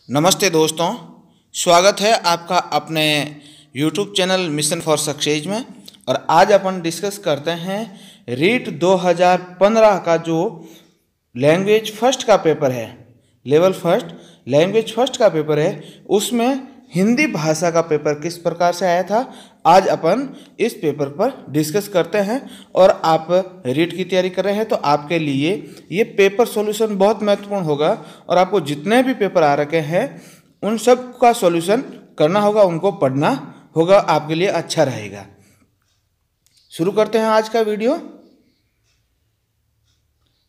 नमस्ते दोस्तों, स्वागत है आपका अपने YouTube channel mission for success में। और आज अपन डिस्कस करते हैं रीट 2015 का जो लैंग्वेज फर्स्ट का पेपर है, लेवल फर्स्ट लैंग्वेज फर्स्ट का पेपर है, उसमें हिंदी भाषा का पेपर किस प्रकार से आया था, आज अपन इस पेपर पर डिस्कस करते हैं। और आप रीट की तैयारी कर रहे हैं तो आपके लिए ये पेपर सॉल्यूशन बहुत महत्वपूर्ण होगा। और आपको जितने भी पेपर आ रखे हैं उन सब का सॉल्यूशन करना होगा, उनको पढ़ना होगा, आपके लिए अच्छा रहेगा। शुरू करते हैं आज का वीडियो।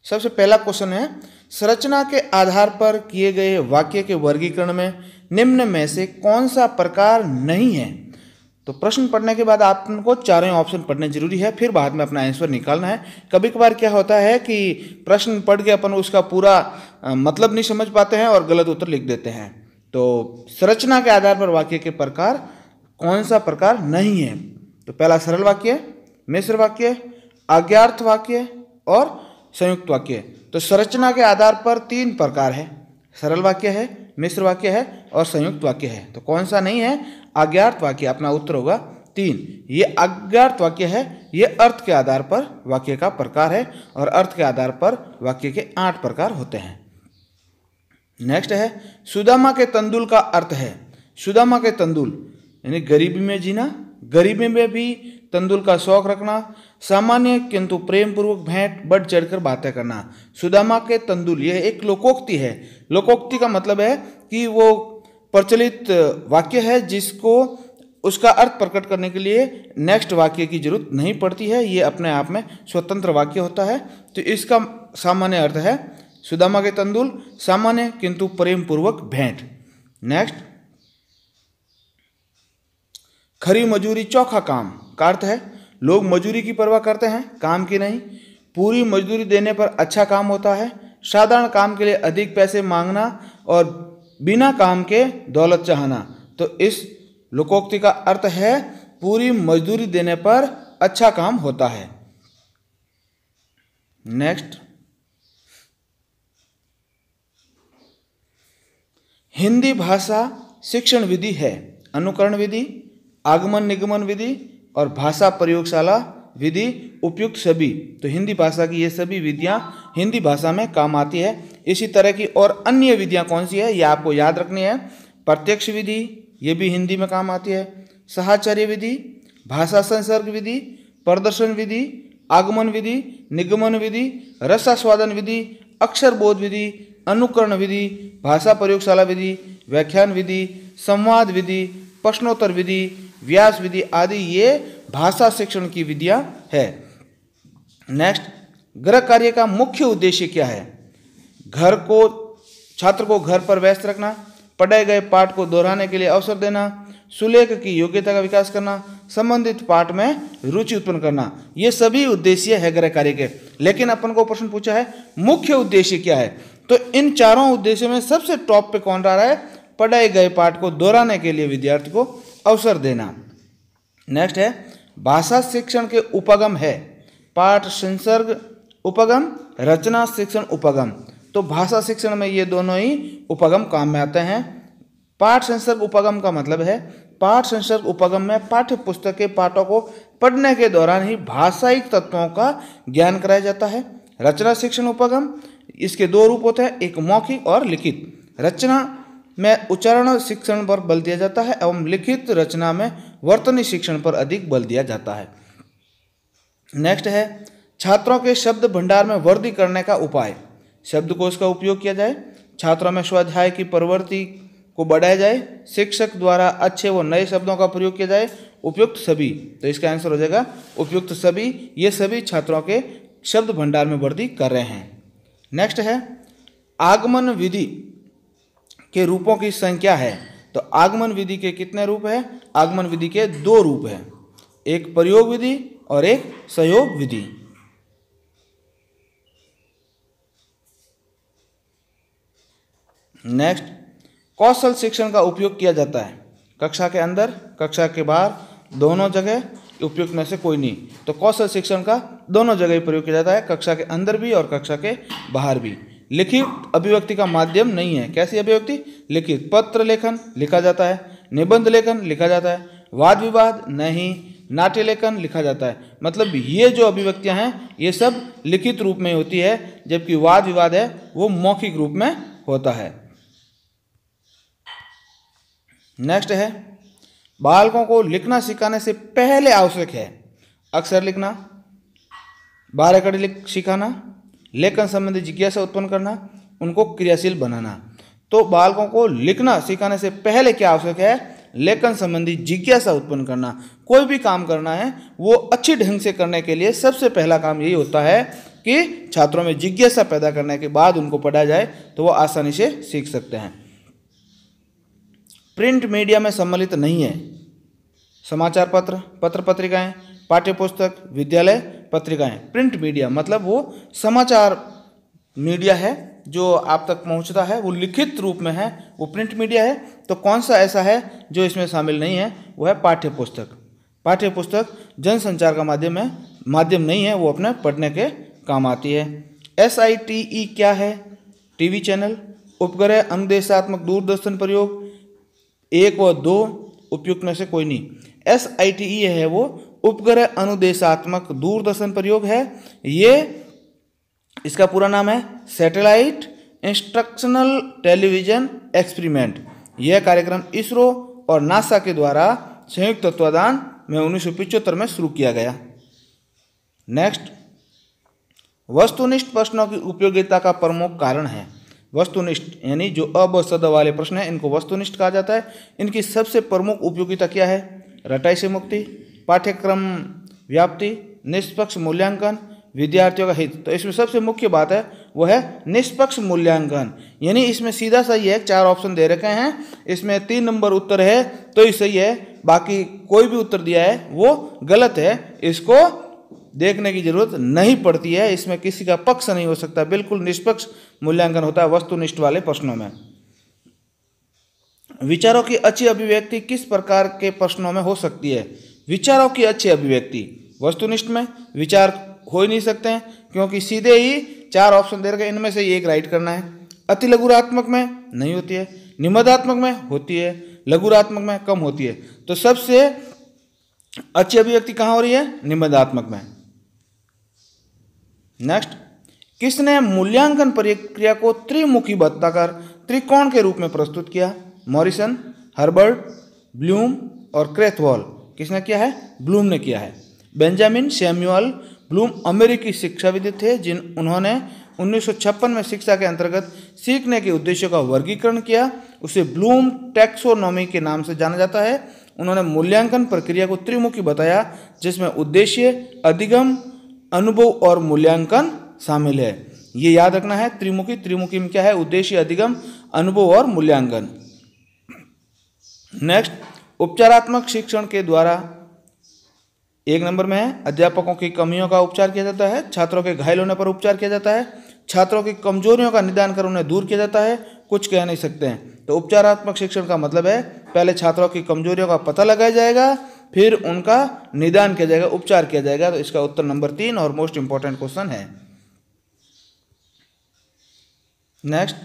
सबसे पहला क्वेश्चन है, संरचना के आधार पर किए गए वाक्य के वर्गीकरण में निम्न में से कौन सा प्रकार नहीं है। तो प्रश्न पढ़ने के बाद आपको चारों ऑप्शन पढ़ने जरूरी है, फिर बाद में अपना आंसर निकालना है। कभी कभार क्या होता है कि प्रश्न पढ़ के अपन उसका पूरा मतलब नहीं समझ पाते हैं और गलत उत्तर लिख देते हैं। तो संरचना के आधार पर वाक्य के प्रकार कौन सा प्रकार नहीं है। तो पहला सरल वाक्य, मिश्र वाक्य, अज्ञार्थ वाक्य और संयुक्त वाक्य। तो संरचना के आधार पर 3 प्रकार है, सरल वाक्य है, मिश्र वाक्य है और संयुक्त वाक्य है। तो कौन सा नहीं है? अज्ञार्थ वाक्य। अपना उत्तर होगा 3। ये अज्ञार्थ वाक्य है, ये अर्थ के आधार पर वाक्य का प्रकार है और अर्थ के आधार पर वाक्य के 8 प्रकार होते हैं। नेक्स्ट है, सुदामा के तंदुल का अर्थ है। सुदामा के तंदुल यानी गरीबी में जीना, गरीबी में भी तंदुल का शौक रखना, सामान्य किंतु प्रेम पूर्वक भेंट बढ़ चढ़कर बातें करना। सुदामा के तंदुल यह एक लोकोक्ति है। लोकोक्ति का मतलब है कि वो प्रचलित वाक्य है जिसको उसका अर्थ प्रकट करने के लिए नेक्स्ट वाक्य की जरूरत नहीं पड़ती है, ये अपने आप में स्वतंत्र वाक्य होता है। तो इसका सामान्य अर्थ है, सुदामा के तंदुल सामान्य किंतु प्रेम पूर्वक भेंट। नेक्स्ट, खरी मजूरी चौखा काम का अर्थ है, लोग मजूरी की परवाह करते हैं, काम की नहीं। पूरी मजदूरी देने पर अच्छा काम होता है। साधारण काम के लिए अधिक पैसे मांगना और बिना काम के दौलत चाहना। तो इस लोकोक्ति का अर्थ है, पूरी मजदूरी देने पर अच्छा काम होता है। नेक्स्ट, हिंदी भाषा शिक्षण विधि है अनुकरण विधि, आगमन निगमन विधि और भाषा प्रयोगशाला विधि उपयुक्त सभी। तो हिंदी भाषा की ये सभी विधियां हिंदी भाषा में काम आती है। इसी तरह की और अन्य विधियां कौन सी है ये आपको याद रखनी है। प्रत्यक्ष विधि ये भी हिंदी में काम आती है। साहचर्य विधि, भाषा संसर्ग विधि, प्रदर्शन विधि, आगमन विधि, निगमन विधि, रसास्वादन विधि, अक्षर बोध विधि, अनुकरण विधि, भाषा प्रयोगशाला विधि, व्याख्यान विधि, संवाद विधि, प्रश्नोत्तर विधि, व्यास विधि आदि ये भाषा शिक्षण की विधियां है। नेक्स्ट, गृह कार्य का मुख्य उद्देश्य क्या है? छात्र को घर पर व्यस्त रखना, पढ़ाए गए पाठ को दोहराने के लिए अवसर देना, सुलेख की योग्यता का विकास करना, संबंधित पाठ में रुचि उत्पन्न करना। ये सभी उद्देश्य है गृह कार्य के। लेकिन अपन को प्रश्न पूछा है मुख्य उद्देश्य क्या है, तो इन चारों उद्देश्यों में सबसे टॉप पे कौन रहा है? पढ़ाए गए पाठ को दोहराने के लिए विद्यार्थी को अवसर देना। नेक्स्ट है, भाषा शिक्षण के उपगम है पाठ संसर्ग उपगम, रचना शिक्षण उपगम। तो भाषा शिक्षण में ये दोनों ही उपगम काम में आते हैं। पाठ संसर्ग उपगम का मतलब है, पाठ संसर्ग उपगम में पाठ्य पुस्तक के पाठों को पढ़ने के दौरान ही भाषायिक तत्वों का ज्ञान कराया जाता है। रचना शिक्षण उपगम, इसके 2 रूप होते हैं, एक मौखिक और लिखित। रचना में उच्चारण शिक्षण पर बल दिया जाता है एवं लिखित रचना में वर्तनी शिक्षण पर अधिक बल दिया जाता है। नेक्स्ट है, छात्रों के शब्द भंडार में वृद्धि करने का उपाय। शब्दकोश का उपयोग किया जाए, छात्रों में स्वाध्याय की प्रवृत्ति को बढ़ाया जाए, शिक्षक द्वारा अच्छे व नए शब्दों का प्रयोग किया जाए, उपयुक्त सभी। तो इसका आंसर हो जाएगा उपयुक्त सभी। ये सभी छात्रों के शब्द भंडार में वृद्धि कर रहे हैं। नेक्स्ट है, आगमन विधि के रूपों की संख्या है। तो आगमन विधि के कितने रूप है? आगमन विधि के 2 रूप है, एक प्रयोग विधि और एक सहयोग विधि। नेक्स्ट, कौशल शिक्षण का उपयोग किया जाता है कक्षा के अंदर, कक्षा के बाहर, दोनों जगह उपयुक्त में से कोई नहीं। तो कौशल शिक्षण का दोनों जगह प्रयोग किया जाता है, कक्षा के अंदर भी और कक्षा के बाहर भी। लिखित अभिव्यक्ति का माध्यम नहीं है। कैसी अभिव्यक्ति? लिखित। पत्र लेखन लिखा जाता है, निबंध लेखन लिखा जाता है, वाद विवाद नहीं, नाट्य लेखन लिखा जाता है। मतलब ये जो अभिव्यक्तियां हैं ये सब लिखित रूप में होती है, जबकि वाद विवाद है वो मौखिक रूप में होता है। नेक्स्ट है, बालकों को लिखना सिखाने से पहले आवश्यक है अक्षर लिखना, बारहकड़ी सिखाना, लेखन संबंधी जिज्ञासा उत्पन्न करना, उनको क्रियाशील बनाना। तो बालकों को लिखना सिखाने से पहले क्या आवश्यक है? लेखन संबंधी जिज्ञासा उत्पन्न करना। कोई भी काम करना है वो अच्छी ढंग से करने के लिए सबसे पहला काम यही होता है कि छात्रों में जिज्ञासा पैदा करने के बाद उनको पढ़ाया जाए तो वो आसानी से सीख सकते हैं। प्रिंट मीडिया में सम्मिलित नहीं है समाचार पत्र, पत्र पत्रिकाएं, पाठ्य पुस्तक, विद्यालय पत्रिकाएं। प्रिंट मीडिया मतलब वो समाचार मीडिया है जो आप तक पहुंचता है, वो लिखित रूप में है, वो प्रिंट मीडिया है। तो कौन सा ऐसा है जो इसमें शामिल नहीं है? वो है पाठ्य पुस्तक। पाठ्य पुस्तक जनसंचार का माध्यम नहीं है, वो अपने पढ़ने के काम आती है। SITE क्या है? टीवी चैनल, उपग्रह अनुदेशात्मक दूरदर्शन प्रयोग, 1 व 2 उपयुक्त में से कोई नहीं। SITE है वो उपग्रह अनुदेशात्मक दूरदर्शन प्रयोग है। ये इसका पूरा नाम है सैटेलाइट इंस्ट्रक्शनल टेलीविजन एक्सपेरिमेंट। यह कार्यक्रम इसरो और नासा के द्वारा संयुक्त तत्वाधान में 1975 में शुरू किया गया। नेक्स्ट, वस्तुनिष्ठ प्रश्नों की उपयोगिता का प्रमुख कारण है। वस्तुनिष्ठ यानी जो अब सद वाले प्रश्न हैं इनको वस्तुनिष्ठ कहा जाता है। इनकी सबसे प्रमुख उपयोगिता क्या है? रटाई से मुक्ति, पाठ्यक्रम व्याप्ति, निष्पक्ष मूल्यांकन, विद्यार्थियों का हित। तो इसमें सबसे मुख्य बात है वो है निष्पक्ष मूल्यांकन। यानी इसमें सीधा सही है, 4 ऑप्शन दे रखे हैं, इसमें 3 नंबर उत्तर है तो ही सही है, बाकी कोई भी उत्तर दिया है वो गलत है। इसको देखने की जरूरत नहीं पड़ती है, इसमें किसी का पक्ष नहीं हो सकता, बिल्कुल निष्पक्ष मूल्यांकन होता है वस्तुनिष्ठ वाले प्रश्नों में। विचारों की अच्छी अभिव्यक्ति किस प्रकार के प्रश्नों में हो सकती है? विचारों की अच्छी अभिव्यक्ति वस्तुनिष्ठ में विचार हो ही नहीं सकते हैं, क्योंकि सीधे ही 4 ऑप्शन दे रखे, इनमें से एक राइट करना है। अति लघुरात्मक में नहीं होती है, निबंधात्मक में होती है, लघुरात्मक में कम होती है। तो सबसे अच्छी अभिव्यक्ति कहाँ हो रही है? निबंधात्मक में। नेक्स्ट, किसने मूल्यांकन प्रक्रिया को त्रिमुखी बताकर त्रिकोण के रूप में प्रस्तुत किया? मॉरिसन, हर्बर्ट, ब्लूम और क्रेथवॉल। किसने किया है? ब्लूम ने किया है। बेंजामिन सैमुअल ब्लूम अमेरिकी शिक्षाविद थे उन्होंने 1956 में शिक्षा के अंतर्गत सीखने के उद्देश्यों का वर्गीकरण किया। उसे ब्लूम टैक्सोनॉमी के नाम से जाना जाता है। उन्होंने मूल्यांकन प्रक्रिया को त्रिमुखी बताया, जिसमें उद्देश्य, अधिगम, अनुभव और मूल्यांकन शामिल है। ये याद रखना है, त्रिमुखी में क्या है? उद्देश्य, अधिगम, अनुभव और मूल्यांकन। नेक्स्ट, उपचारात्मक शिक्षण के द्वारा 1 नंबर में है अध्यापकों की कमियों का उपचार किया जाता है, छात्रों के घायल होने पर उपचार किया जाता है, छात्रों की कमजोरियों का निदान कर उन्हें दूर किया जाता है, कुछ कह नहीं सकते हैं। तो उपचारात्मक शिक्षण का मतलब है पहले छात्रों की कमजोरियों का पता लगाया जाएगा, फिर उनका निदान किया जाएगा, उपचार किया जाएगा। तो इसका उत्तर नंबर 3 और मोस्ट इंपॉर्टेंट क्वेश्चन है। नेक्स्ट,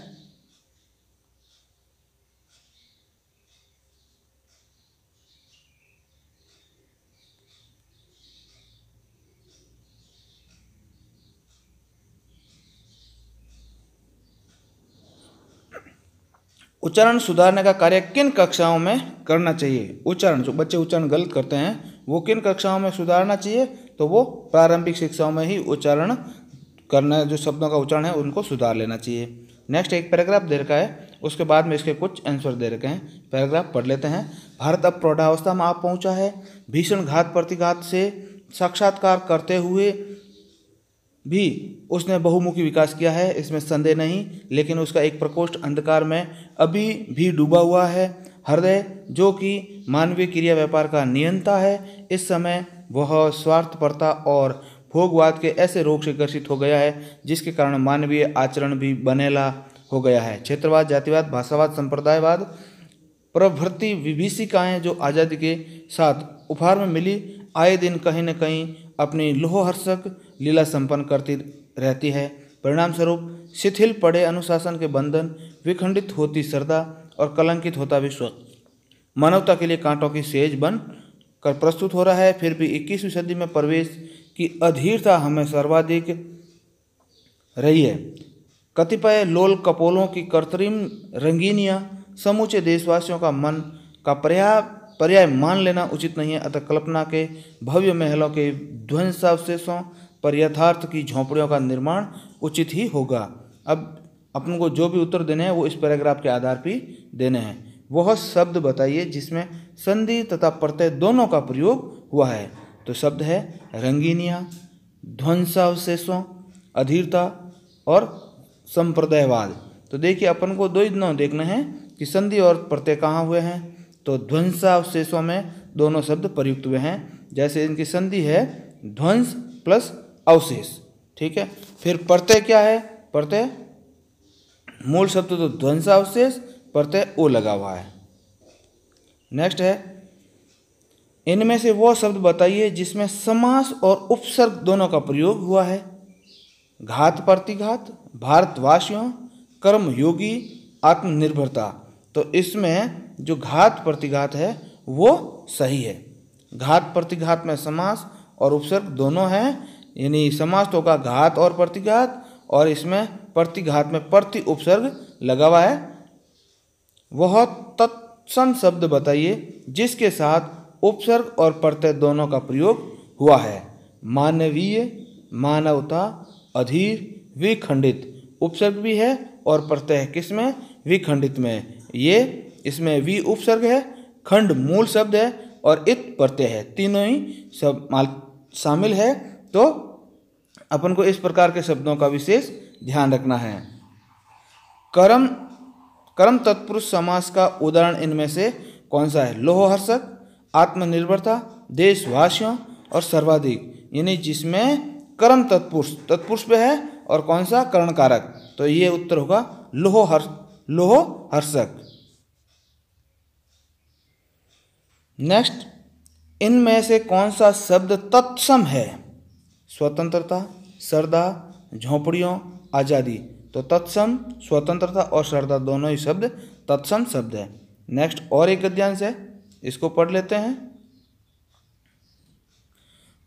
उच्चारण सुधारने का कार्य किन कक्षाओं में करना चाहिए? उच्चारण, जो बच्चे उच्चारण गलत करते हैं वो किन कक्षाओं में सुधारना चाहिए? तो वो प्रारंभिक शिक्षाओं में ही उच्चारण करना, जो शब्दों का उच्चारण है उनको सुधार लेना चाहिए। नेक्स्ट, एक पैराग्राफ दे रखा है, उसके बाद में इसके कुछ आंसर दे रखे हैं, पैराग्राफ पढ़ लेते हैं। भारत अब प्रौढ़ावस्था में आ पहुंचा है। भीषण घात प्रतिघात से साक्षात्कार करते हुए भी उसने बहुमुखी विकास किया है, इसमें संदेह नहीं, लेकिन उसका एक प्रकोष्ठ अंधकार में अभी भी डूबा हुआ है। हृदय, जो कि मानवीय क्रिया व्यापार का नियंता है, इस समय वह स्वार्थपरता और भोगवाद के ऐसे रोग से ग्रसित हो गया है जिसके कारण मानवीय आचरण भी बनेला हो गया है। क्षेत्रवाद, जातिवाद, भाषावाद, संप्रदायवाद प्रभृति विभीषिकाएं जो आज़ादी के साथ उपहार में मिली, आए दिन कहीं न कहीं अपनी लोहहर्षक लीला संपन्न करती रहती है, परिणाम स्वरूप शिथिल पड़े अनुशासन के बंधन, विखंडित होती श्रद्धा और कलंकित होता विश्वास मानवता के लिए कांटों की सेज बन कर प्रस्तुत हो रहा है। फिर भी 21वीं सदी में प्रवेश की अधीरता हमें सर्वाधिक रही है। कतिपय लोल कपोलों की कृत्रिम रंगीनियाँ समूचे देशवासियों का मन का पर्याय मान लेना उचित नहीं है। अतः कल्पना के भव्य महलों के ध्वंसावशेषों पर यथार्थ की झोंपड़ियों का निर्माण उचित ही होगा। अब अपन को जो भी उत्तर देने हैं वो इस पैराग्राफ के आधार पर देने हैं। वह शब्द बताइए जिसमें संधि तथा प्रत्यय दोनों का प्रयोग हुआ है। तो शब्द है रंगीनियाँ, ध्वंसावशेषों, अधीरता और संप्रदायवाद। तो देखिए अपन को दोनों देखना है कि संधि और प्रत्यय कहाँ हुए हैं। तो ध्वंसावशेषों में दोनों शब्द प्रयुक्त हुए हैं। जैसे इनकी संधि है ध्वंस प्लस अवशेष, ठीक है। फिर प्रत्यय क्या है, प्रत्यय मूल शब्द तो ध्वंसावशेष, प्रत्यय ओ लगा हुआ है। नेक्स्ट है इनमें से वो शब्द बताइए जिसमें समास और उपसर्ग दोनों का प्रयोग हुआ है। घात प्रतिघात, भारतवासियों, कर्मयोगी, आत्मनिर्भरता। तो इसमें जो घात प्रतिघात है वो सही है। घात प्रतिघात में समास और उपसर्ग दोनों हैं, यानी समास तो होगा घात और प्रतिघात, और इसमें प्रतिघात में प्रति उपसर्ग लगा हुआ है। वह तत्सम शब्द बताइए जिसके साथ उपसर्ग और प्रत्यय दोनों का प्रयोग हुआ है। मानवीय, मानवता, अधीर, विखंडित। उपसर्ग भी है और प्रत्यय है किसमें, विखंडित में। ये इसमें वि उपसर्ग है, खंड मूल शब्द है और इत प्रत्यय है, तीनों ही सब शामिल है। तो अपन को इस प्रकार के शब्दों का विशेष ध्यान रखना है। कर्म तत्पुरुष समास का उदाहरण इनमें से कौन सा है। लोहहर्षक, आत्मनिर्भरता, देशवासियों और सर्वाधिक। यानी जिसमें कर्म तत्पुरुष पे है और कौन सा करणकारक। तो ये उत्तर होगा लोहहर्षक। नेक्स्ट इनमें से कौन सा शब्द तत्सम है। स्वतंत्रता, श्रद्धा, झोंपड़ियों, आज़ादी। तो तत्सम, स्वतंत्रता और श्रद्धा दोनों ही शब्द तत्सम शब्द है। नेक्स्ट और एक गद्यांश है, इसको पढ़ लेते हैं।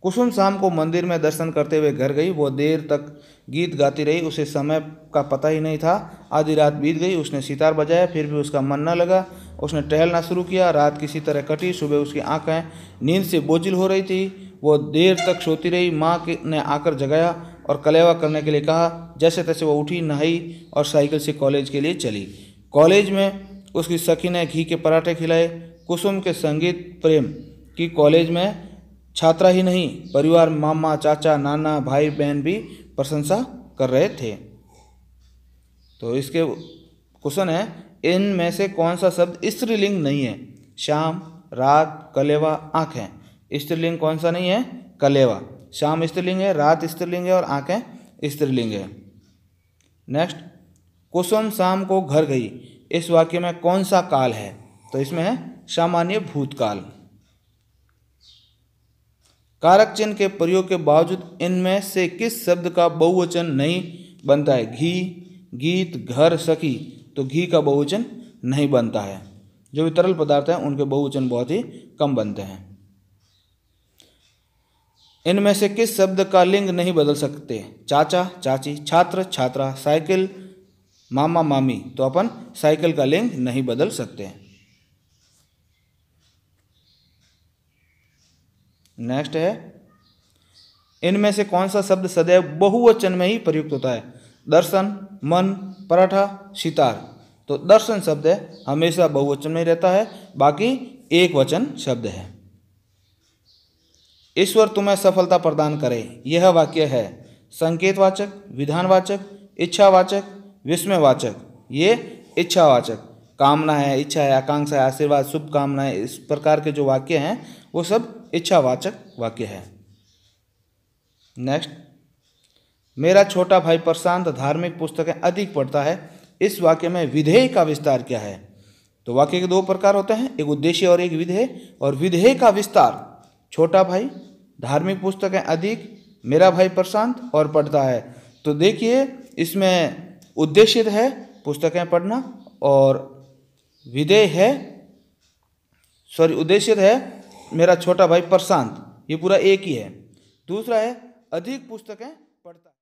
कुसुम शाम को मंदिर में दर्शन करते हुए घर गई। वो देर तक गीत गाती रही, उसे समय का पता ही नहीं था। आधी रात बीत गई, उसने सितार बजाया, फिर भी उसका मन न लगा। उसने टहलना शुरू किया। रात किसी तरह कटी। सुबह उसकी आंखें नींद से बोझिल हो रही थी। वो देर तक सोती रही। माँ ने आकर जगाया और कलेवा करने के लिए कहा। जैसे तैसे वो उठी, नहाई और साइकिल से कॉलेज के लिए चली। कॉलेज में उसकी सखी ने घी के पराठे खिलाए। कुसुम के संगीत प्रेम की कॉलेज में छात्रा ही नहीं, परिवार, मामा, चाचा, नाना, भाई बहन भी प्रशंसा कर रहे थे। तो इसके क्वेश्चन है इनमें से कौन सा शब्द स्त्रीलिंग नहीं है। शाम, रात, कलेवा, आंखें। स्त्रीलिंग कौन सा नहीं है, कलेवा। शाम स्त्रीलिंग है, रात स्त्रीलिंग है और आंखें स्त्रीलिंग है। नेक्स्ट कुसुम शाम को घर गई। इस वाक्य में कौन सा काल है। तो इसमें है सामान्य भूतकाल। कारक चिन्ह के प्रयोग के बावजूद इनमें से किस शब्द का बहुवचन नहीं बनता है। घी, गीत, घर, सखी। तो घी का बहुवचन नहीं बनता है। जो भी तरल पदार्थ हैं उनके बहुवचन बहुत ही कम बनते हैं। इनमें से किस शब्द का लिंग नहीं बदल सकते। चाचा, चाची, छात्र, छात्रा, साइकिल, मामा, मामी। तो अपन साइकिल का लिंग नहीं बदल सकते। नेक्स्ट है इनमें से कौन सा शब्द सदैव बहुवचन में ही प्रयुक्त होता है। दर्शन, मन, पराठा, सितार। तो दर्शन शब्द है हमेशा बहुवचन में रहता है, बाकी एक वचन शब्द है। ईश्वर तुम्हें सफलता प्रदान करे। यह वाक्य है संकेतवाचक, विधानवाचक, इच्छावाचक, विस्मयवाचक। ये इच्छावाचक, कामना है, इच्छा है, आकांक्षा है, आशीर्वाद, शुभकामनाएं, इस प्रकार के जो वाक्य हैं वो सब इच्छावाचक वाक्य है। नेक्स्ट मेरा छोटा भाई प्रशांत धार्मिक पुस्तकें अधिक पढ़ता है। इस वाक्य में विधेय का विस्तार क्या है। तो वाक्य के दो प्रकार होते हैं, एक उद्देश्य और एक विधेय। और विधेय का विस्तार छोटा भाई, धार्मिक पुस्तकें अधिक, मेरा भाई प्रशांत और पढ़ता है। तो देखिए इसमें उद्देश्य है पुस्तकें पढ़ना, और विधेय है, उद्देश्य है मेरा छोटा भाई प्रशांत, ये पूरा एक ही है। दूसरा है अधिक पुस्तकें पढ़ता है।